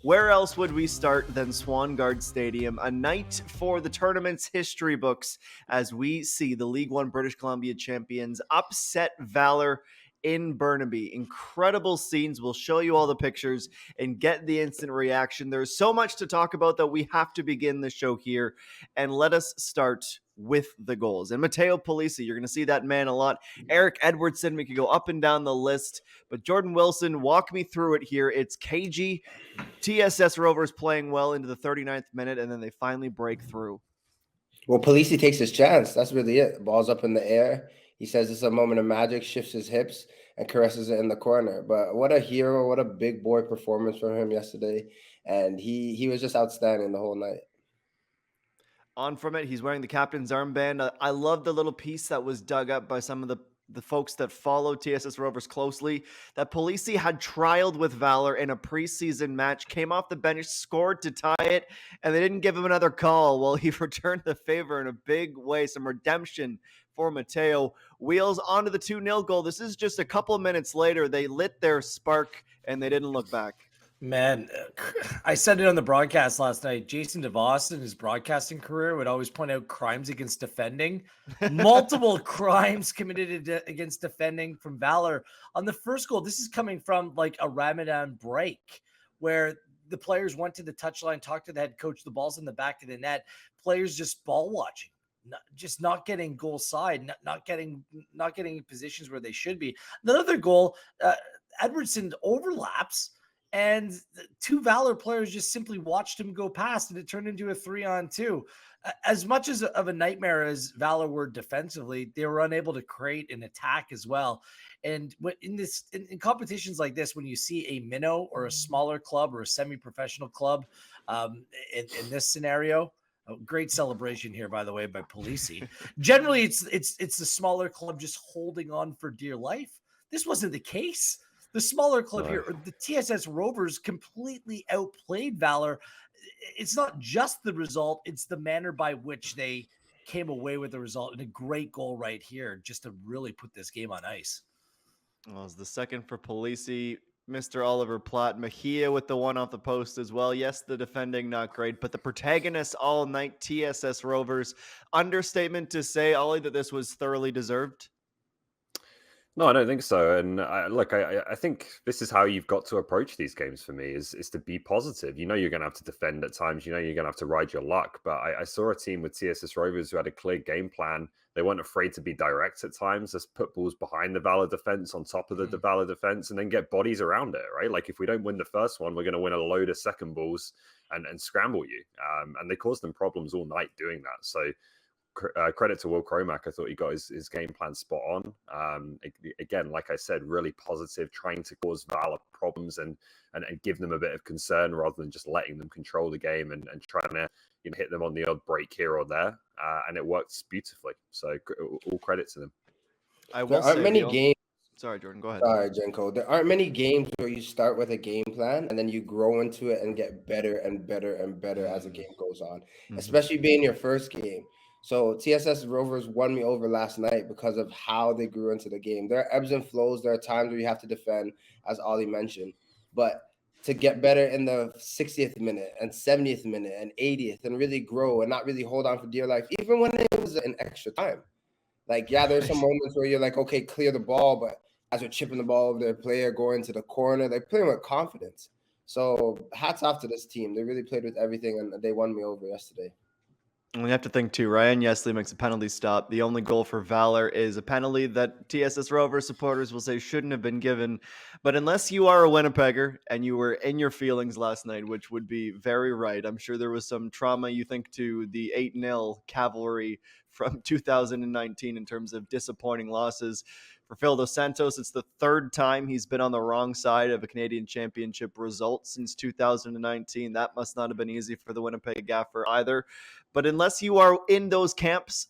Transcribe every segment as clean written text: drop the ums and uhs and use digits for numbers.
Where else would we start than Swangard Stadium? A night for the tournament's history books as we see the League 1 British Columbia champions upset Valour in Burnaby. Incredible scenes. We'll show you all the pictures and get the instant reaction. There's so much to talk about that we have to begin the show here. And let us start with the goals. And Matteo Polisi, you're going to see that man a lot. Eric Edwardson, we could go up and down the list. But Jordan Wilson, walk me through it here. It's KG, TSS Rovers playing well into the 39th minute, and then they finally break through. Well, Polisi takes his chance. That's really it. Ball's up in the air. He says it's a moment of magic, shifts his hips, and caresses it in the corner. But what a hero, what a big boy performance from him yesterday. And he was just outstanding the whole night. On from it, he's wearing the captain's armband. I love the little piece that was dug up by some of the folks that follow TSS Rovers closely, that Polisi had trialed with Valour in a preseason match, came off the bench, scored to tie it, and they didn't give him another call. Well, he returned the favor in a big way, some redemption for Matteo. Wheels onto the 2-0 goal. This is just a couple minutes later. They lit their spark, and they didn't look back. Man, I said it on the broadcast last night. Jason DeVos in his broadcasting career would always point out crimes against defending. Multiple crimes committed against defending from Valour. On the first goal, this is coming from like a Ramadan break where the players went to the touchline, talked to the head coach, the ball's in the back of the net. Players just ball watching. Just not getting goal side, not getting in positions where they should be. Another goal, Edwardson overlaps, and two Valour players just simply watched him go past, and it turned into a 3-on-2. As much as of a nightmare as Valour were defensively, they were unable to create an attack as well. And in competitions like this, when you see a minnow or a smaller club or a semi-professional club, in this scenario, great celebration here, by the way, by Polisi. Generally, it's the smaller club just holding on for dear life. This wasn't the case. The smaller club here, the TSS Rovers, completely outplayed Valour. It's not just the result, it's the manner by which they came away with the result, and a great goal right here just to really put this game on ice. Well, it's the second for Polisi. Mr. Oliver Platt, Mejia with the one off the post as well. Yes, the defending not great, but the protagonists all night, TSS Rovers. Understatement to say, Ollie, that this was thoroughly deserved? No, I don't think so. And I think this is how you've got to approach these games for me is to be positive. You know, you're going to have to defend at times. You know, you're going to have to ride your luck. But I saw a team with TSS Rovers who had a clear game plan. They weren't afraid to be direct at times. Just put balls behind the Valour defense, on top of the Valour defense, and then get bodies around it, right? Like if we don't win the first one, we're going to win a load of second balls and scramble you. And they caused them problems all night doing that. So credit to Will Cromack. I thought he got his game plan spot on. Again, like I said, really positive, trying to cause Valour problems and give them a bit of concern rather than just letting them control the game and trying to hit them on the odd break here or there. And it works beautifully. So all credit to them. There aren't many games. Sorry, Jordan, go ahead. Sorry, Jenko. There aren't many games where you start with a game plan and then you grow into it and get better and better and better as the game goes on, especially being your first game. So TSS Rovers won me over last night because of how they grew into the game. There are ebbs and flows. There are times where you have to defend, as Ollie mentioned. But to get better in the 60th minute and 70th minute and 80th and really grow and not really hold on for dear life, even when it was an extra time. Like, yeah, there's some moments where you're like, okay, clear the ball. But as you're chipping the ball over their player, going to the corner, they're playing with confidence. So hats off to this team. They really played with everything, and they won me over yesterday. And we have to think too, Ryan Yesley makes a penalty stop. The only goal for Valour is a penalty that TSS Rovers supporters will say shouldn't have been given. But unless you are a Winnipegger and you were in your feelings last night, which would be very right, I'm sure there was some trauma. You think to the 8-0 Cavalry from 2019 in terms of disappointing losses. For Phil Dos Santos, it's the third time he's been on the wrong side of a Canadian Championship result since 2019. That must not have been easy for the Winnipeg Gaffer either. But unless you are in those camps,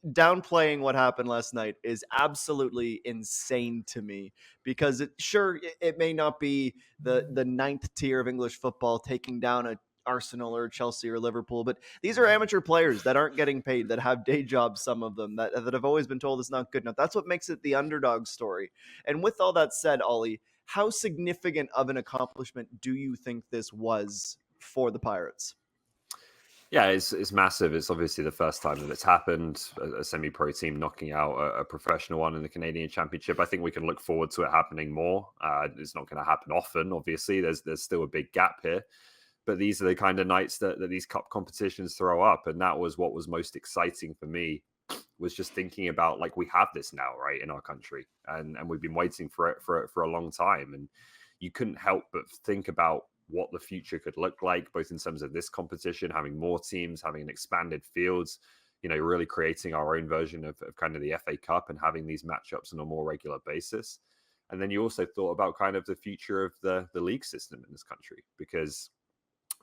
downplaying what happened last night is absolutely insane to me, because it may not be the ninth tier of English football taking down a Arsenal or Chelsea or Liverpool, but these are amateur players that aren't getting paid, that have day jobs, some of them that have always been told it's not good enough. That's what makes it the underdog story. And with all that said, Ollie, How significant of an accomplishment do you think this was for the Pirates? Yeah, it's massive. It's obviously the first time that it's happened, a semi-pro team knocking out a professional one in the Canadian Championship. I think we can look forward to it happening more. It's not going to happen often, obviously. There's still a big gap here. But these are the kind of nights that these cup competitions throw up. And that was what was most exciting for me, was just thinking about, like, we have this now, right, in our country. And we've been waiting for it for a long time. And you couldn't help but think about what the future could look like, both in terms of this competition, having more teams, having an expanded fields, really creating our own version of kind of the FA Cup and having these matchups on a more regular basis. And then you also thought about kind of the future of the league system in this country, because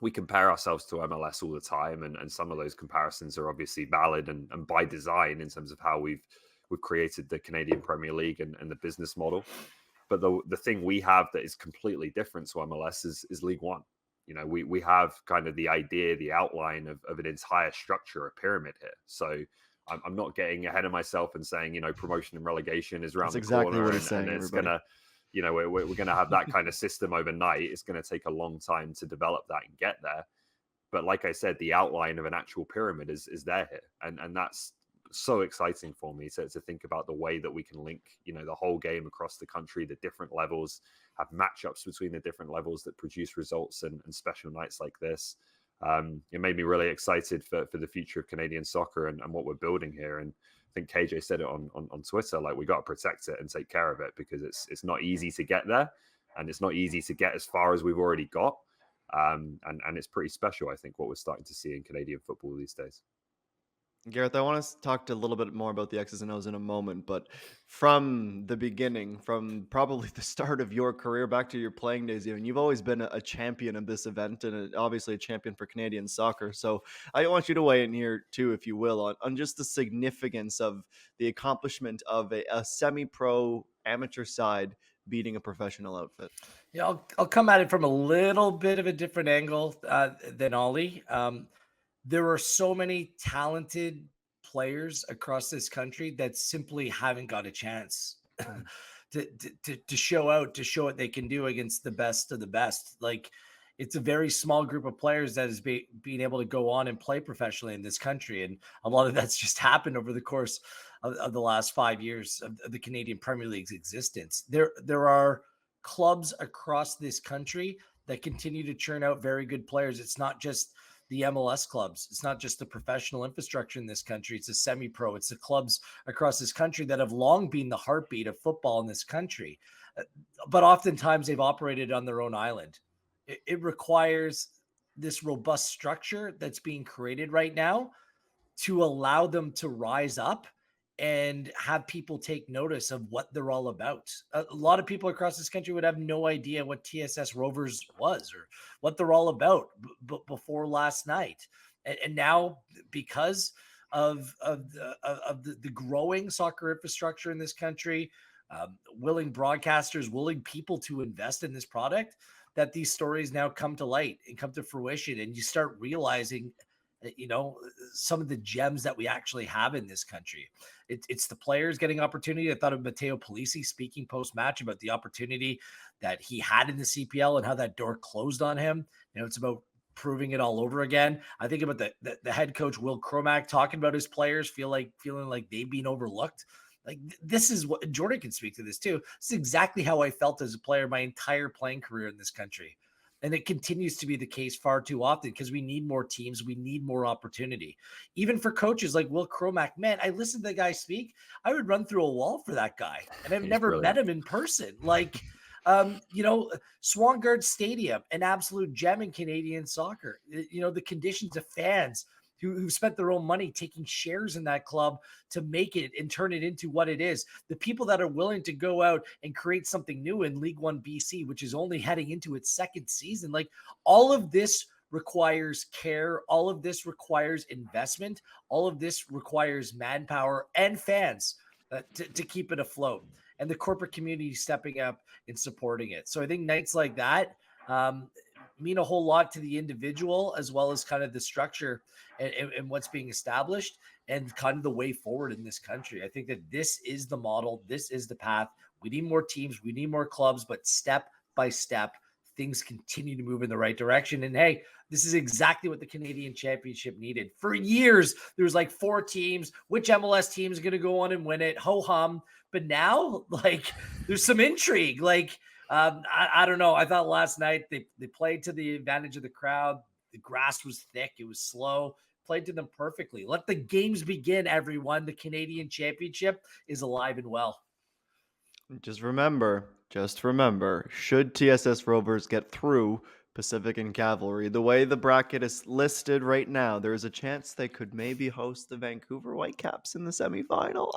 we compare ourselves to MLS all the time, and some of those comparisons are obviously valid and by design in terms of how we've created the Canadian Premier League and the business model. But the thing we have that is completely different to MLS is League One. We have kind of the idea, the outline of an entire structure, a pyramid here. So I'm not getting ahead of myself and saying, promotion and relegation is around the corner, what he's saying, and it's everybody. we're going to have that kind of system overnight. It's going to take a long time to develop that and get there. But like I said, the outline of an actual pyramid is there here. And that's so exciting for me to think about the way that we can link, the whole game across the country, the different levels, have matchups between the different levels that produce results and special nights like this. It made me really excited for the future of Canadian soccer and what we're building here. And I think KJ said it on Twitter, like, we got to protect it and take care of it, because it's not easy to get there, and it's not easy to get as far as we've already got. And it's pretty special, I think, what we're starting to see in Canadian football these days. Gareth, I want to talk a little bit more about the X's and O's in a moment, but from the beginning, from probably the start of your career back to your playing days, even, you've always been a champion of this event, and obviously a champion for Canadian soccer. So I want you to weigh in here too, if you will, on just the significance of the accomplishment of a semi-pro amateur side beating a professional outfit. Yeah, I'll come at it from a little bit of a different angle than Ollie. There are so many talented players across this country that simply haven't got a chance to show out, to show what they can do against the best of the best. Like, it's a very small group of players that is being able to go on and play professionally in this country. And a lot of that's just happened over the course of the last 5 years of the Canadian Premier League's existence. There are clubs across this country that continue to churn out very good players. It's not just the MLS clubs. It's not just the professional infrastructure in this country. It's a semi-pro. It's the clubs across this country that have long been the heartbeat of football in this country. But oftentimes they've operated on their own island. It requires this robust structure that's being created right now to allow them to rise up and have people take notice of what they're all about. A lot of people across this country would have no idea what TSS Rovers was or what they're all about before last night. And now, because of the growing soccer infrastructure in this country, willing broadcasters, willing people to invest in this product, that these stories now come to light and come to fruition, and you start realizing, some of the gems that we actually have in this country. It's the players getting opportunity. I thought of Matteo Polisi speaking post-match about the opportunity that he had in the CPL and how that door closed on him. It's about proving it all over again. I think about the head coach, Will Cromack, talking about his players feeling like they've been overlooked. Like, this is what Jordan can speak to this too. This is exactly how I felt as a player my entire playing career in this country. And it continues to be the case far too often, because we need more teams. We need more opportunity. Even for coaches like Will Cromack, man, I listened to the guy speak. I would run through a wall for that guy. And I've never met him in person. Like, Swangard Stadium, an absolute gem in Canadian soccer. The conditions of fans who spent their own money taking shares in that club to make it and turn it into what it is. The people that are willing to go out and create something new in League1 BC, which is only heading into its second season. Like, all of this requires care. All of this requires investment. All of this requires manpower and fans to keep it afloat, and the corporate community stepping up and supporting it. So I think nights like that mean a whole lot to the individual, as well as kind of the structure and what's being established and kind of the way forward in this country. I think that this is the model. This is the path We need more teams. We need more clubs, but step by step, things continue to move in the right direction. And hey, this is exactly what the Canadian Championship needed. For years, there was like 4 teams. Which MLS team is going to go on and win it? Ho-hum. But now, like, there's some intrigue. Like, I don't know. I thought last night they played to the advantage of the crowd. The grass was thick. It was slow. Played to them perfectly. Let the games begin, everyone. The Canadian Championship is alive and well. Just remember, should TSS Rovers get through Pacific and Cavalry, the way the bracket is listed right now, there is a chance they could maybe host the Vancouver Whitecaps in the semifinal.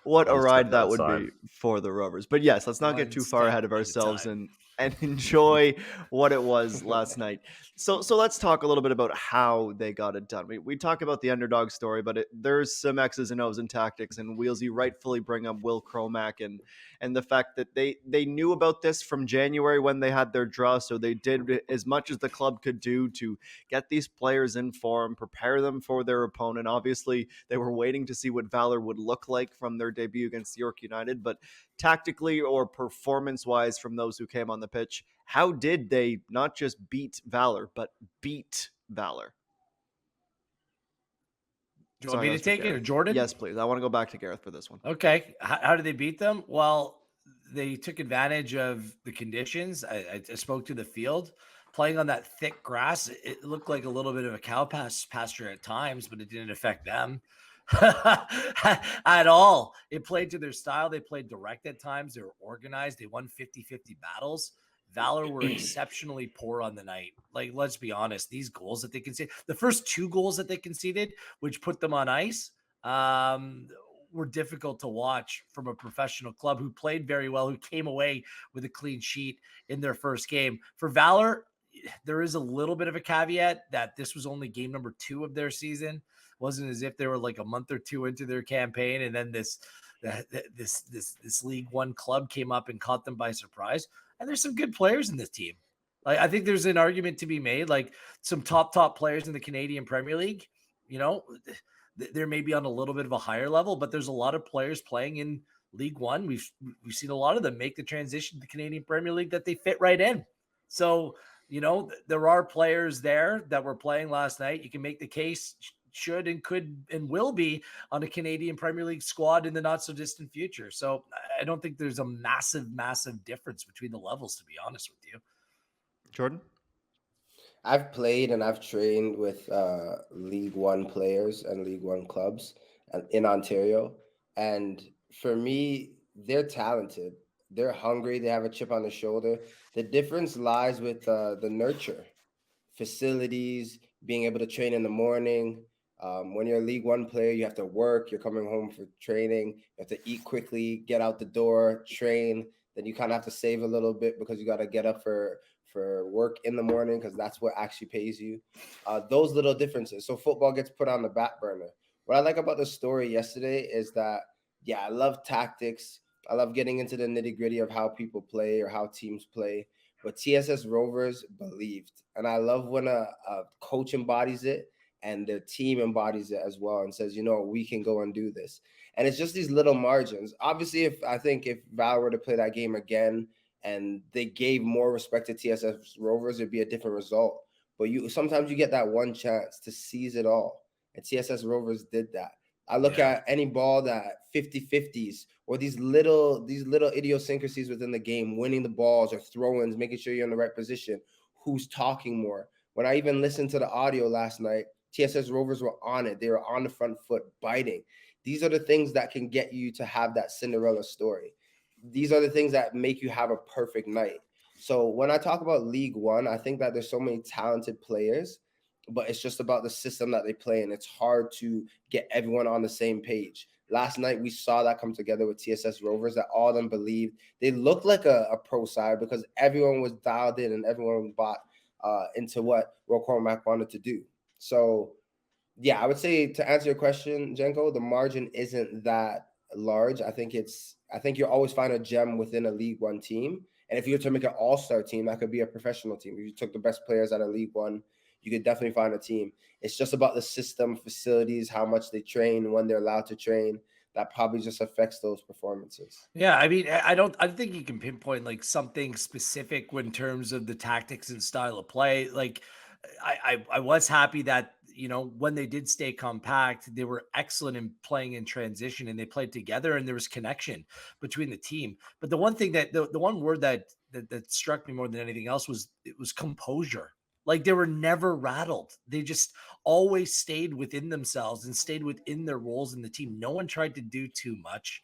What a One ride step at that a would time. be for the Rovers. But yes, let's not get One too far step ahead of at a ourselves time. and enjoy what it was last night. So let's talk a little bit about how they got it done. We talk about the underdog story, but there's some X's and O's and tactics, and Wheels, you rightfully bring up Will Cromack and the fact that they knew about this from January when they had their draw, so they did as much as the club could do to get these players in form, prepare them for their opponent. Obviously, they were waiting to see what Valour would look like from their debut against York United, but tactically or performance-wise from those who came on the pitch, how did they not just beat Valour, but beat Valour? Do you want me to take it, or Jordan? Yes, please. I want to go back to Gareth for this one. Okay. How did they beat them? Well, they took advantage of the conditions. I spoke to the field. Playing on that thick grass, it looked like a little bit of a cow pasture at times, but it didn't affect them at all. It played to their style. They played direct at times. They were organized. They won 50-50 battles. Valour were exceptionally poor on the night. Like, let's be honest, these goals that they conceded, the first 2 goals that they conceded, which put them on ice, were difficult to watch from a professional club who played very well, who came away with a clean sheet in their first game. For Valour, there is a little bit of a caveat that this was only game number 2 of their season. It wasn't as if they were like a month or 2 into their campaign, and then this League One club came up and caught them by surprise. And there's some good players in this team. Like, I think there's an argument to be made, like some top players in the Canadian Premier League, you know, they're maybe on a little bit of a higher level, but there's a lot of players playing in League One. We've seen a lot of them make the transition to the Canadian Premier League that they fit right in. So, you know, there are players there that were playing last night. You can make the case should and could and will be on a Canadian Premier League squad in the not so distant future. So I don't think there's a massive difference between the levels, to be honest with you. Jordan? I've played and I've trained with League One players and League One clubs in Ontario. And for me, they're talented. They're hungry. They have a chip on their shoulder. The difference lies with the nurture, facilities, being able to train in the morning. When you're a League One player, you have to work. You're coming home for training. You have to eat quickly, get out the door, train. Then you kind of have to save a little bit because you got to get up for work in the morning because that's what actually pays you. Those little differences. So football gets put on the back burner. What I like about the story yesterday is that, yeah, I love tactics. I love getting into the nitty-gritty of how people play or how teams play. But TSS Rovers believed. And I love when a coach embodies it and the team embodies it as well and says, you know, we can go and do this. And it's just these little margins. Obviously, if Valour were to play that game again and they gave more respect to TSS Rovers, it'd be a different result. But sometimes you get that one chance to seize it all. And TSS Rovers did that. I look at any ball that 50-50s or these little idiosyncrasies within the game, winning the balls or throw-ins, making sure you're in the right position, who's talking more. When I even listened to the audio last night, TSS Rovers were on it. They were on the front foot, biting. These are the things that can get you to have that Cinderella story. These are the things that make you have a perfect night. So when I talk about League One, I think that there's so many talented players, but it's just about the system that they play, and it's hard to get everyone on the same page. Last night, we saw that come together with TSS Rovers, that all of them believed. They looked like a pro side because everyone was dialed in and everyone bought into what Will Cormac wanted to do. So, yeah, I would say to answer your question, Jenko, the margin isn't that large. I think you'll always find a gem within a League One team. And if you were to make an all-star team, that could be a professional team. If you took the best players out of League One, you could definitely find a team. It's just about the system, facilities, how much they train, when they're allowed to train. that probably just affects those performances. Yeah, I mean, I don't think you can pinpoint like something specific in terms of the tactics and style of play. Like, I was happy that, you know, when they did stay compact, they were excellent in playing in transition and they played together and there was connection between the team. But the one thing that the one word that struck me more than anything else was composure. Like, they were never rattled. They just always stayed within themselves and stayed within their roles in the team. No one tried to do too much.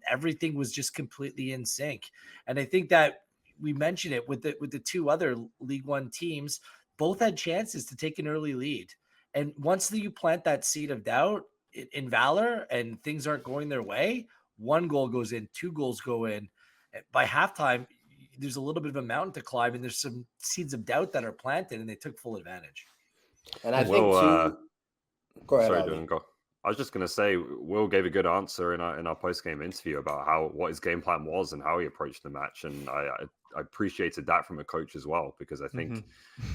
Everything was just completely in sync. And I think that we mentioned it with the two other League One teams, both had chances to take an early lead. And once you plant that seed of doubt in Valour and things aren't going their way, one goal goes in, two goals go in. By halftime, there's a little bit of a mountain to climb, and there's some seeds of doubt that are planted, and they took full advantage. And I think too. Go ahead. Sorry, Ali. Dylan, go. I was just going to say, Will gave a good answer in our post game interview about what his game plan was and how he approached the match, and I appreciated that from a coach as well, because I think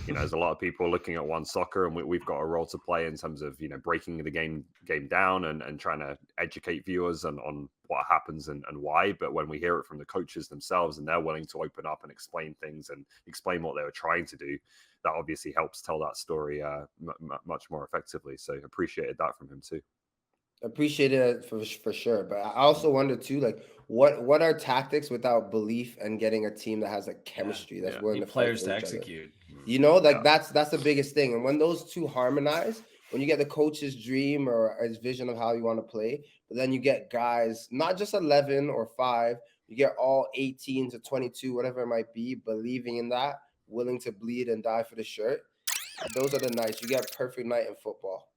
you know, there's a lot of people looking at One Soccer, and we've got a role to play in terms of, you know, breaking the game down and trying to educate viewers on what happens and why. But when we hear it from the coaches themselves and they're willing to open up and explain things and explain what they were trying to do, that obviously helps tell that story much more effectively. So appreciated that from him too. Appreciated it for sure. But I also wonder too, like, what are tactics without belief and getting a team that has a chemistry that's willing to players fight to for each execute. other? You know, like that's the biggest thing. And when those two harmonize, when you get the coach's dream or his vision of how you want to play, but then you get guys, not just 11 or 5, you get all 18 to 22, whatever it might be, believing in that, willing to bleed and die for the shirt. Those are the nights. You get a perfect night in football.